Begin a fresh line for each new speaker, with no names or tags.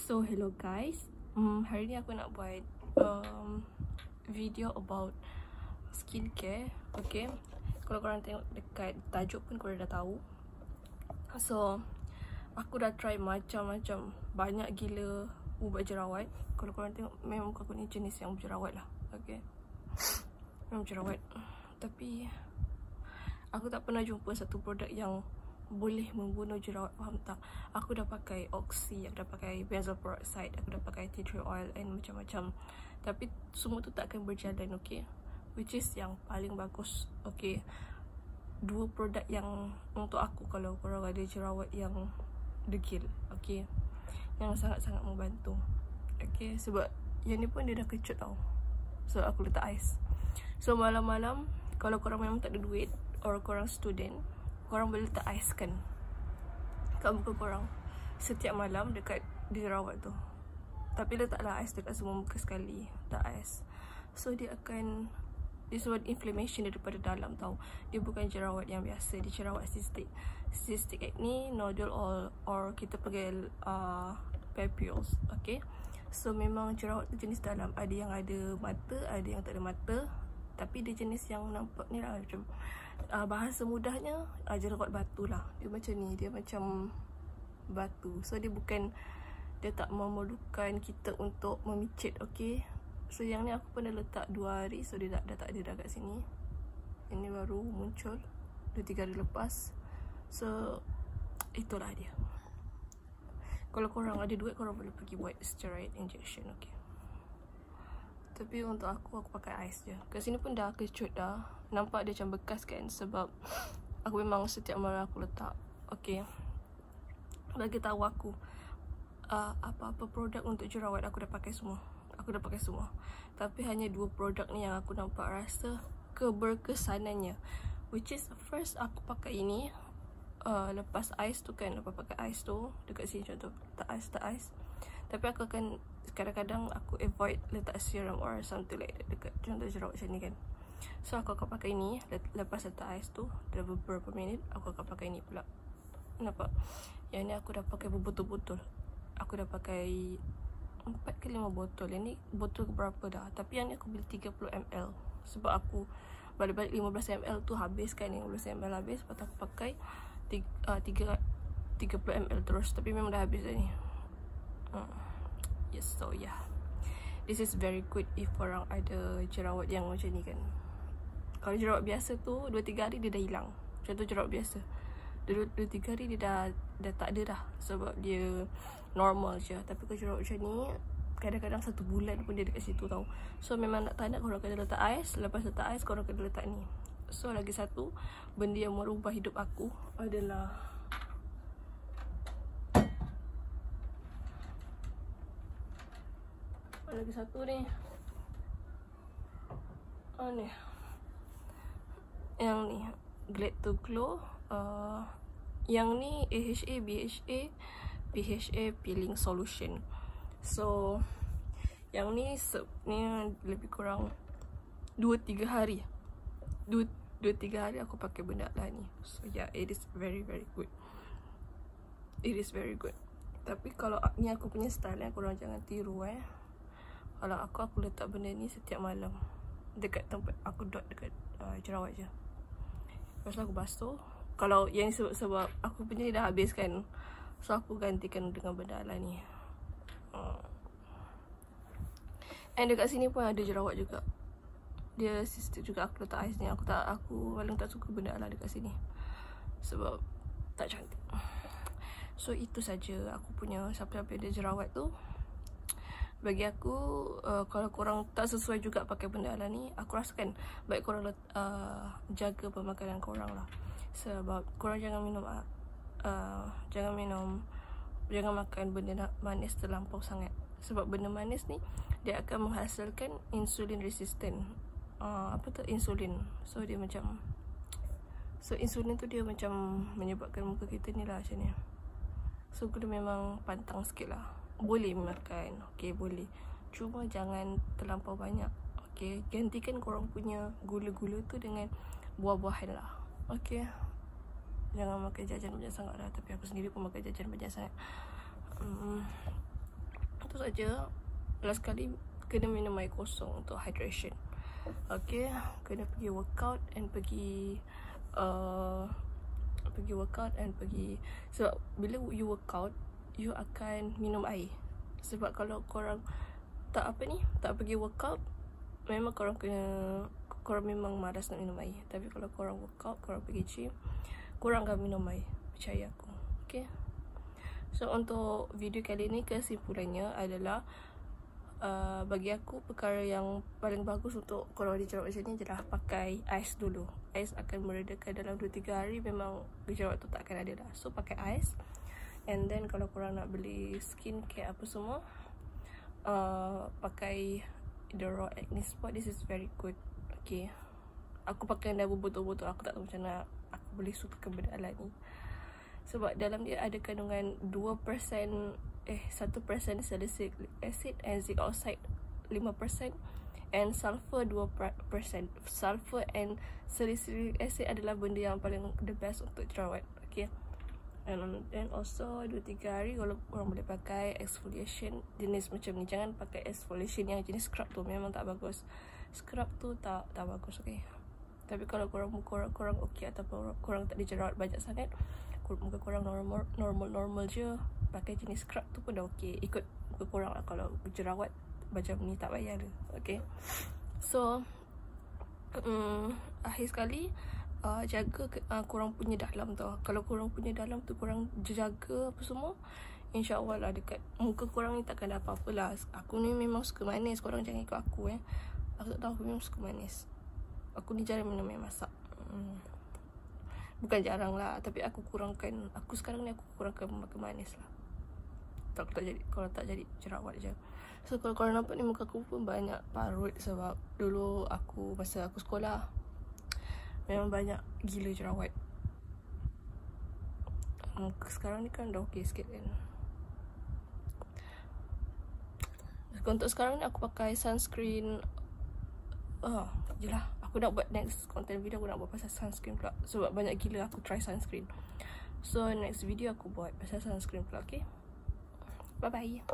So hello guys, hari ni aku nak buat video about skincare. Okay, kalau korang tengok dekat tajuk pun korang dah tahu. So aku dah try macam-macam, banyak gila ubat jerawat. Kalau korang tengok memang muka aku ni jenis yang berjerawat lah. Okay, memang jerawat. Tapi aku tak pernah jumpa satu produk yang boleh membunuh jerawat, faham tak? Aku dah pakai Oxy, aku dah pakai benzoyl peroxide, aku dah pakai tea tree oil and macam-macam. Tapi semua tu tak akan berjalan, okay? Which is yang paling bagus, okay? Dua produk yang untuk aku kalau korang ada jerawat yang degil, okay? Yang sangat-sangat membantu, okay? Sebab yang ni pun dia dah kecut tau. So aku letak ais. So malam-malam kalau korang memang tak ada duit or korang student, korang boleh letak ais kan kat muka korang setiap malam dekat di jerawat tu. Tapi letaklah ais dekat semua muka sekali, letak ais. So dia akan disebabkan inflammation daripada dalam tau. Dia bukan jerawat yang biasa, dia jerawat cystic. Cystic acne, nodule or kita panggil papules, okay? So memang jerawat tu jenis dalam, ada yang ada mata, ada yang tak ada mata. Tapi dia jenis yang nampak ni lah, macam bahasa mudahnya jerawat batu lah. Dia macam ni, dia macam batu. So dia bukan, dia tak memerlukan kita untuk memicit, okay? So yang ni aku pernah letak 2 hari. So dia dah tak ada dah kat sini. Ini baru muncul 2-3 hari lepas. So itulah dia. Kalau korang ada duit, korang boleh pergi buat steroid injection, okay? Tapi untuk aku pakai ais je. Kat sini pun dah kecut dah. Nampak dia macam bekas kan, sebab aku memang setiap malam aku letak. Okay, bagi tahu aku apa-apa produk untuk jerawat aku dah pakai semua. Aku dah pakai semua. Tapi hanya 2 produk ni yang aku nampak rasa keberkesanannya, which is first aku pakai ini. Lepas ais tu kan, lepas pakai ais tu dekat sini contoh tak ais. Tapi aku akan kadang-kadang aku avoid letak serum or something like that dekat contoh jerawat macam ni kan. So aku akan pakai ni. Lepas letak ais tu dah beberapa minit, aku akan pakai ni pula. Nampak? Yang ni aku dah pakai berbotol-botol. Aku dah pakai 4 ke 5 botol. Yang ni botol berapa dah. Tapi yang ni aku beli 30 ml. Sebab aku balik-balik 15 ml tu habis kan. 15 ml habis. Lepas tu aku pakai 30 ml terus. Tapi memang dah habis dah ni. Yes, so yeah, this is very good if korang ada jerawat yang macam ni kan. Kalau jerawat biasa tu 2-3 hari dia dah hilang. Contoh jerawat biasa 2-3 hari dia dah tak ada dah, sebab dia normal je. Tapi kalau jerawat macam ni kadang-kadang 1 bulan pun dia dekat situ tau. So memang tak nak korang kena letak ais. Lepas letak ais korang kena letak ni. So lagi satu benda yang merubah hidup aku adalah lagi satu ni. Ni yang ni Glad to Glow. Yang ni AHA, BHA, PHA peeling solution. So yang ni lebih kurang 2-3 hari 2-3 hari aku pakai benda lah ni. So yeah, it is very good. It is very good. Tapi kalau ni aku punya style, korang jangan tiru. Kalau aku letak benda ni setiap malam dekat tempat aku dot dekat jerawat je. Lepas tu aku basuh. Kalau yang ni sebab aku punya ni dah habis kan, so aku gantikan dengan benda lah ni. And dekat sini pun ada jerawat juga. Dia sistem juga aku letak ais ni. Aku paling tak suka benda lah dekat sini sebab tak cantik. So itu saja aku punya siapa-siapa ada jerawat tu. Bagi aku, kalau korang tak sesuai juga pakai benda ala ni, aku rasakan baik korang jaga pemakanan korang lah. Sebab korang jangan makan benda manis terlampau sangat. Sebab benda manis ni dia akan menghasilkan insulin resistant. Insulin. So insulin tu dia macam menyebabkan muka kita ni lah macam ni. So kena memang pantang sikit lah. Boleh makan, okay, boleh. Cuma jangan terlampau banyak, okay. Gantikan korang punya gula-gula tu dengan buah-buahan lah, okay. Jangan makan jajan banyak sangat lah. Tapi aku sendiri pun makan jajan banyak sangat. saja. Last kali kena minum air kosong untuk hydration. Okay, kena pergi workout and pergi sebab bila you workout, you akan minum air. Sebab kalau korang tak pergi workout, memang korang memang malas nak minum air. Tapi kalau korang workout, korang pergi gym, korang akan minum air, percaya aku. Okay, so untuk video kali ni kesimpulannya adalah bagi aku perkara yang paling bagus untuk korang ada jerawat macam ni adalah pakai ais dulu. Ais akan meredakan dalam 2-3 hari, memang jerawat tu tak akan ada dah. So pakai ais. And then kalau korang nak beli skincare apa semua, pakai the raw acne spot. This is very good. Okay, aku pakai dah berbotol-botol. Aku tak tahu macam mana aku boleh suka benda alat ni, sebab dalam dia ada kandungan 1% salicylic acid and zinc oxide 5% and sulfur 2%. Sulfur and salicylic acid adalah benda yang paling the best untuk jerawat. Okay, and then also 2-3 hari kalau orang boleh pakai exfoliation jenis macam ni. Jangan pakai exfoliation yang jenis scrub tu, memang tak bagus. Scrub tu tak bagus. Okay, tapi kalau korang okey ataupun korang tak ada jerawat banyak sangat, muka korang normal je, pakai jenis scrub tu pun dah okey. Ikut muka korang lah. Kalau jerawat macam ni tak payah dah. Okay, so akhir sekali jaga korang punya dalam tau. Kalau korang punya dalam tu korang jaga apa semua, InsyaAllah lah dekat muka korang ni takkan ada apa-apa lah. Aku ni memang suka manis, korang jangan ikut aku Aku tak tahu, aku memang suka manis. Aku ni jarang minum air masak. Bukan jarang lah, tapi aku sekarang ni aku kurangkan makan manis lah. Kalau tak jadi jerawat je. So kalau korang nampak ni muka aku pun banyak parut, sebab dulu masa aku sekolah memang banyak gila jerawat. Sekarang ni kan dah okey sikit kan. Untuk sekarang ni aku pakai sunscreen. Je lah. Aku nak buat next content video, aku nak buat pasal sunscreen pula, sebab banyak gila aku try sunscreen. So next video aku buat pasal sunscreen pula. Okay, bye bye.